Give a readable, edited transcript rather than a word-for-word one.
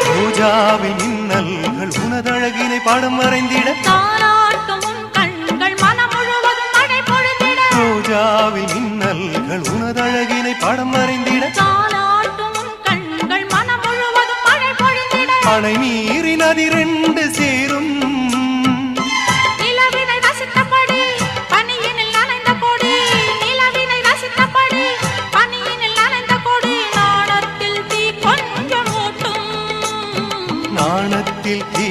ரோஜாவில் மின்னல்கள் உனதழகினை பாடம் வரைந்திட தாலாட்டும் உன் கண்கள் மனம் முழுவதும் மழை பொழிந்திட ரோஜாவில் மின்னல்கள் உனதழகினை பாடம் வரைந்திட தாலாட்டும் உன் கண்கள் மனம் முழுவதும் மழை பொழிந்திட அணை மீறி நதி ரெண்டு சேரும் நிலவினை ரசித்தபடி பனியினில் நனைந்த கொடி நிலவினை ரசித்தபடி பனியினில் நனைந்த கொடி நாணத்தில் தீ கொஞ்சம் ஊட்டும் நாணத்தில் தீ